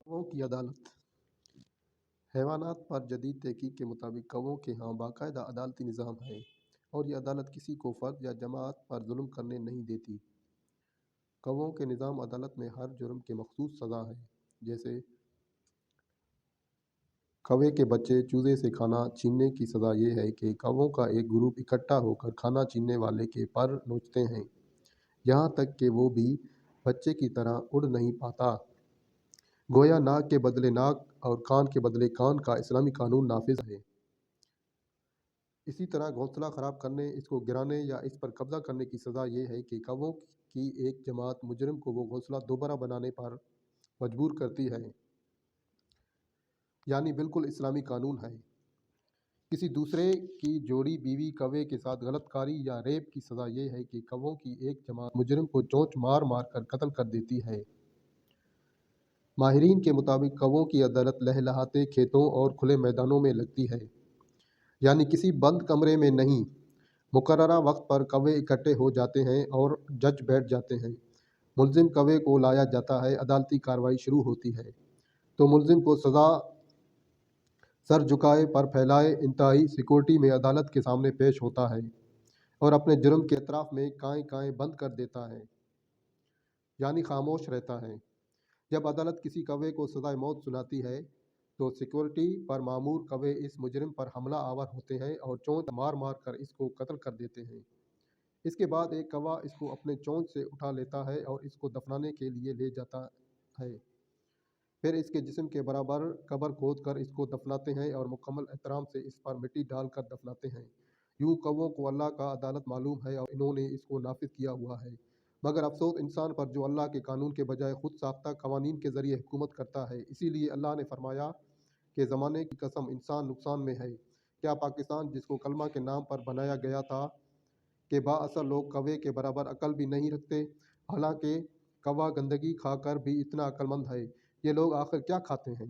कौवों की अदालत। हैवानात पर जदीद तहकीक के मुताबिक कौवों के यहाँ बाकायदा अदालती निज़ाम है और ये अदालत किसी को फ़र्द या जमात पर जुल्म करने नहीं देती। कौवों के निज़ाम अदालत में हर जुर्म के मखसूस सज़ा है। जैसे कौवे के बच्चे चूज़े से खाना छीनने की सज़ा ये है कि कौवों का एक ग्रुप इकट्ठा होकर खाना छीनने वाले के पर नोचते हैं, यहाँ तक कि वो भी बच्चे की तरह उड़ नहीं पाता। गोया नाक के बदले नाक और कान के बदले कान का इस्लामी कानून नाफिज है। इसी तरह घोंसला ख़राब करने, इसको गिराने या इस पर कब्ज़ा करने की सज़ा ये है कि कौवों की एक जमात मुजरिम को वो घोंसला दोबारा बनाने पर मजबूर करती है, यानी बिल्कुल इस्लामी कानून है। किसी दूसरे की जोड़ी बीवी कौवे के साथ गलतकारी या रेप की सज़ा ये है कि कौवों की एक जमात मुजरिम को चोंच मार मार कर कत्ल कर देती है। माहिरीन के मुताबिक कौवों की अदालत लहलहाते खेतों और खुले मैदानों में लगती है, यानी किसी बंद कमरे में नहीं। मुकर्ररा वक्त पर कौवे इकट्ठे हो जाते हैं और जज बैठ जाते हैं। मुल्जिम कौवे को लाया जाता है, अदालती कार्रवाई शुरू होती है तो मुल्जिम को सज़ा सर झुकाए पर फैलाए इंतहाई सिक्योरिटी में अदालत के सामने पेश होता है और अपने जुर्म के एतराफ़ में काएँ काएँ बंद कर देता है, यानी खामोश रहता है। जब अदालत किसी कौवे को सज़ाए मौत सुनाती है तो सिक्योरिटी पर मामूर कौवे इस मुजरिम पर हमला आवर होते हैं और चोंच मार मार कर इसको कत्ल कर देते हैं। इसके बाद एक कौवा इसको अपने चोंच से उठा लेता है और इसको दफनाने के लिए ले जाता है। फिर इसके जिस्म के बराबर कब्र खोद कर इसको दफनाते हैं और मुकम्मल एहतराम से इस पर मिट्टी डाल कर दफनाते हैं। यूँ कौवों को अल्लाह का अदालत मालूम है और इन्होंने इसको नाफिज किया हुआ है। मगर अफसोस इंसान पर जो अल्लाह के कानून के बजाय खुद साख्ता कवानीन के ज़रिए हुकूमत करता है। इसीलिए अल्लाह ने फरमाया कि ज़माने की कसम इंसान नुकसान में है। क्या पाकिस्तान जिसको कलमा के नाम पर बनाया गया था कि बाअसल लोग कौवे के बराबर अकल भी नहीं रखते, हालांकि कौवा गंदगी खा कर भी इतना अक्लमंद है। ये लोग आखिर क्या खाते हैं?